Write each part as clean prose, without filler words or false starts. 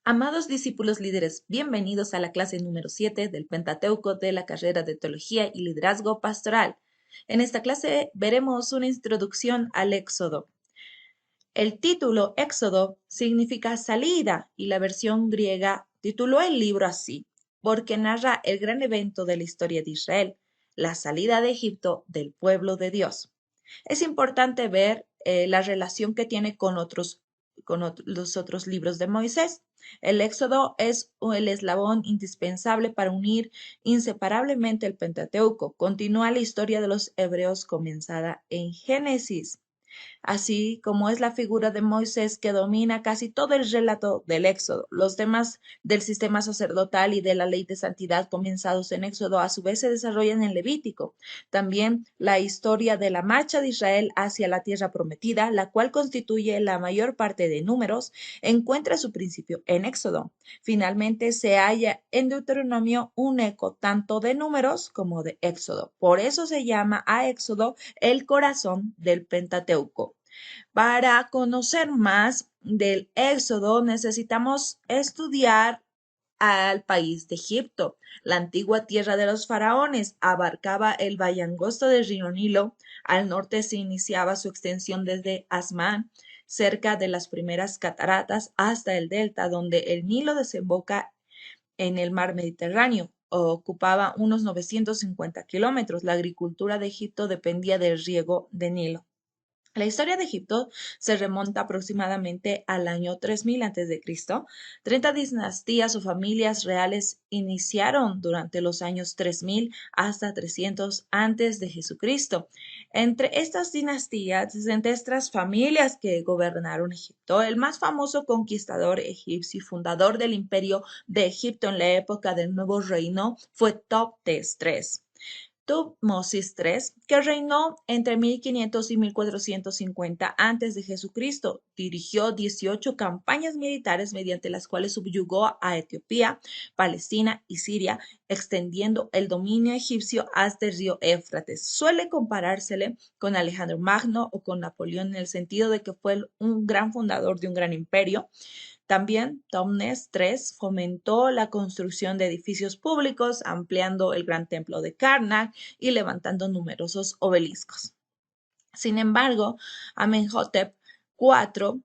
Amados discípulos líderes, bienvenidos a la clase número 7 del Pentateuco de la carrera de Teología y Liderazgo Pastoral. En esta clase veremos una introducción al Éxodo. El título Éxodo significa salida y la versión griega tituló el libro así, porque narra el gran evento de la historia de Israel, la salida de Egipto del pueblo de Dios. Es importante ver la relación que tiene con los otros libros de Moisés. El Éxodo es el eslabón indispensable para unir inseparablemente el Pentateuco. Continúa la historia de los hebreos comenzada en Génesis, así como es la figura de Moisés que domina casi todo el relato del Éxodo. Los temas del sistema sacerdotal y de la ley de santidad comenzados en Éxodo a su vez se desarrollan en Levítico. También la historia de la marcha de Israel hacia la tierra prometida, la cual constituye la mayor parte de Números, encuentra su principio en Éxodo. Finalmente se halla en Deuteronomio un eco tanto de Números como de Éxodo. Por eso se llama a Éxodo el corazón del Pentateuco. Para conocer más del Éxodo necesitamos estudiar al país de Egipto. La antigua tierra de los faraones abarcaba el valle angosto del río Nilo. Al norte se iniciaba su extensión desde Asmán, cerca de las primeras cataratas, hasta el delta, donde el Nilo desemboca en el mar Mediterráneo. Ocupaba unos 950 kilómetros. La agricultura de Egipto dependía del riego de Nilo. La historia de Egipto se remonta aproximadamente al año 3000 a.C. 30 dinastías o familias reales iniciaron durante los años 3000 hasta 300 antes de Jesucristo. Entre estas dinastías, entre estas familias que gobernaron Egipto, el más famoso conquistador egipcio y fundador del imperio de Egipto en la época del Nuevo Reino fue Toptes III. Tutmosis III, que reinó entre 1500 y 1450 antes de Jesucristo, dirigió 18 campañas militares mediante las cuales subyugó a Etiopía, Palestina y Siria, extendiendo el dominio egipcio hasta el río Éufrates. Suele comparársele con Alejandro Magno o con Napoleón en el sentido de que fue un gran fundador de un gran imperio. También Topmes III fomentó la construcción de edificios públicos, ampliando el Gran Templo de Karnak y levantando numerosos obeliscos. Sin embargo, Amenhotep IV,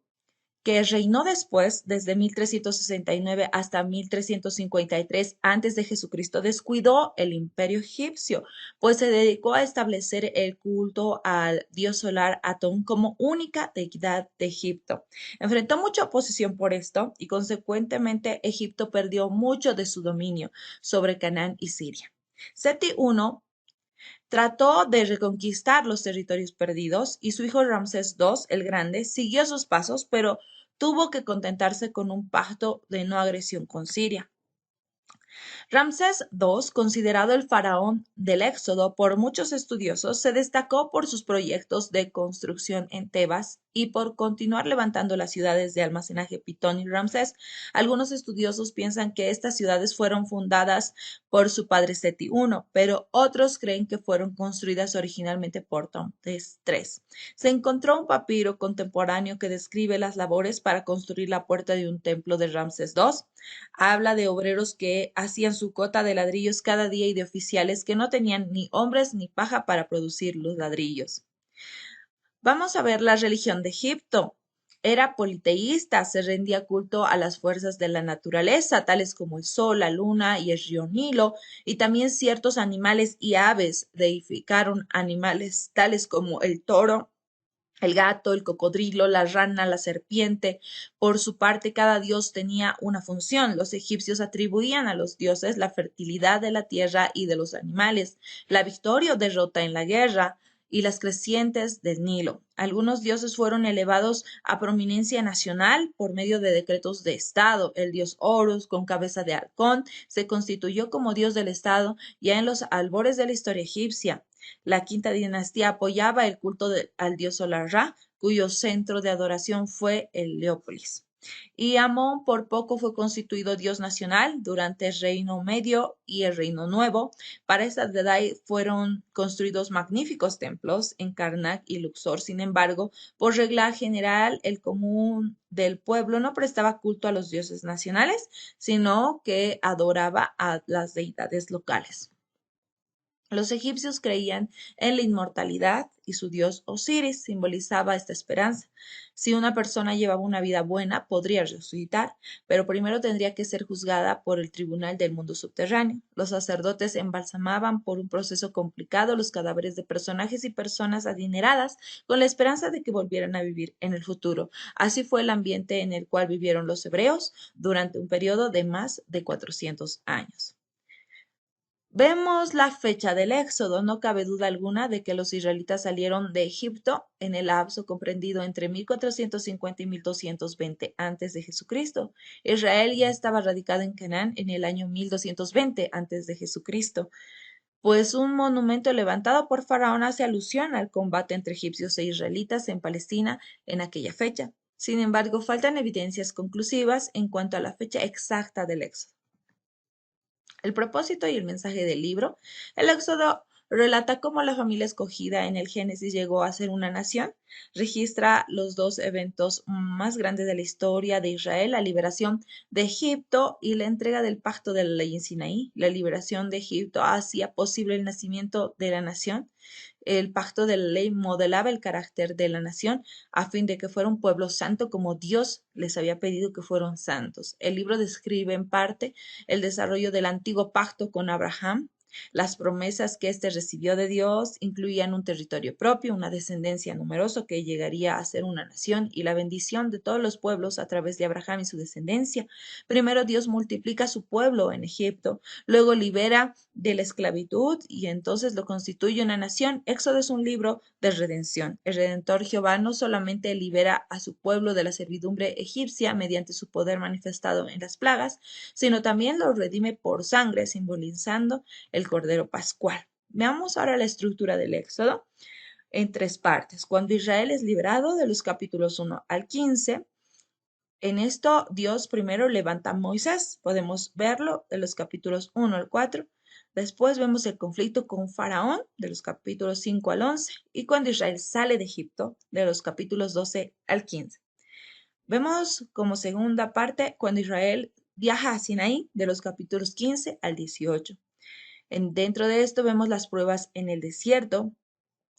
que reinó después, desde 1369 hasta 1353 antes de Jesucristo, descuidó el imperio egipcio, pues se dedicó a establecer el culto al dios solar Atón como única deidad de Egipto. Enfrentó mucha oposición por esto y consecuentemente Egipto perdió mucho de su dominio sobre Canaán y Siria. Seti I trató de reconquistar los territorios perdidos y su hijo Ramsés II, el Grande, siguió sus pasos, pero tuvo que contentarse con un pacto de no agresión con Siria. Ramsés II, considerado el faraón del Éxodo por muchos estudiosos, se destacó por sus proyectos de construcción en Tebas y por continuar levantando las ciudades de almacenaje Pitón y Ramsés. Algunos estudiosos piensan que estas ciudades fueron fundadas por su padre Seti I, pero otros creen que fueron construidas originalmente por Toptes III. Se encontró un papiro contemporáneo que describe las labores para construir la puerta de un templo de Ramsés II. Habla de obreros que hacían su cota de ladrillos cada día y de oficiales que no tenían ni hombres ni paja para producir los ladrillos. Vamos a ver la religión de Egipto. Era politeísta, se rendía culto a las fuerzas de la naturaleza, tales como el sol, la luna y el río Nilo, y también ciertos animales y aves. Deificaron animales tales como el toro, el gato, el cocodrilo, la rana, la serpiente. Por su parte, cada dios tenía una función. Los egipcios atribuían a los dioses la fertilidad de la tierra y de los animales, la victoria o derrota en la guerra y las crecientes del Nilo. Algunos dioses fueron elevados a prominencia nacional por medio de decretos de Estado. El dios Horus, con cabeza de halcón, se constituyó como dios del Estado ya en los albores de la historia egipcia. La quinta dinastía apoyaba el culto al dios solar Ra, cuyo centro de adoración fue Heliópolis. Y Amón por poco fue constituido Dios nacional durante el Reino Medio y el Reino Nuevo. Para esta edad fueron construidos magníficos templos en Karnak y Luxor. Sin embargo, por regla general, el común del pueblo no prestaba culto a los dioses nacionales, sino que adoraba a las deidades locales. Los egipcios creían en la inmortalidad y su dios Osiris simbolizaba esta esperanza. Si una persona llevaba una vida buena, podría resucitar, pero primero tendría que ser juzgada por el tribunal del mundo subterráneo. Los sacerdotes embalsamaban por un proceso complicado los cadáveres de personajes y personas adineradas con la esperanza de que volvieran a vivir en el futuro. Así fue el ambiente en el cual vivieron los hebreos durante un periodo de más de 400 años. Vemos la fecha del éxodo. No cabe duda alguna de que los israelitas salieron de Egipto en el lapso comprendido entre 1450 y 1220 antes de Jesucristo. Israel ya estaba radicado en Canaán en el año 1220 antes de Jesucristo, pues un monumento levantado por Faraón hace alusión al combate entre egipcios e israelitas en Palestina en aquella fecha. Sin embargo, faltan evidencias conclusivas en cuanto a la fecha exacta del éxodo. El propósito y el mensaje del libro. El Éxodo relata cómo la familia escogida en el Génesis llegó a ser una nación. Registra los dos eventos más grandes de la historia de Israel, la liberación de Egipto y la entrega del pacto de la ley en Sinaí. La liberación de Egipto hacía posible el nacimiento de la nación. El pacto de la ley modelaba el carácter de la nación a fin de que fuera un pueblo santo como Dios les había pedido que fueran santos. El libro describe en parte el desarrollo del antiguo pacto con Abraham. Las promesas que éste recibió de Dios incluían un territorio propio, una descendencia numerosa que llegaría a ser una nación y la bendición de todos los pueblos a través de Abraham y su descendencia. Primero Dios multiplica su pueblo en Egipto, luego libera de la esclavitud y entonces lo constituye una nación. Éxodo es un libro de redención. El Redentor Jehová no solamente libera a su pueblo de la servidumbre egipcia mediante su poder manifestado en las plagas, sino también lo redime por sangre, simbolizando el Cordero Pascual. Veamos ahora la estructura del Éxodo en tres partes. Cuando Israel es liberado, de los capítulos 1 al 15, en esto Dios primero levanta a Moisés, podemos verlo de los capítulos 1 al 4. Después vemos el conflicto con Faraón de los capítulos 5 al 11 y cuando Israel sale de Egipto de los capítulos 12 al 15. Vemos como segunda parte cuando Israel viaja a Sinaí de los capítulos 15 al 18. Dentro de esto vemos las pruebas en el desierto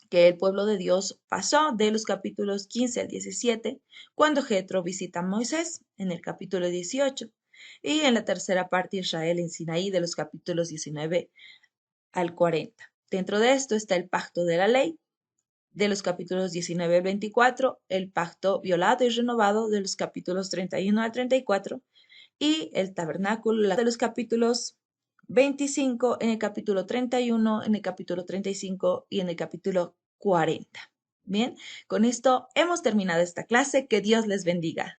que el pueblo de Dios pasó de los capítulos 15 al 17, cuando Jetro visita a Moisés en el capítulo 18, y en la tercera parte Israel en Sinaí de los capítulos 19 al 40. Dentro de esto está el pacto de la ley, de los capítulos 19 al 24, el pacto violado y renovado de los capítulos 31 al 34, y el tabernáculo de los capítulos 25, en el capítulo 31, en el capítulo 35 y en el capítulo 40. Bien, con esto hemos terminado esta clase. Que Dios les bendiga.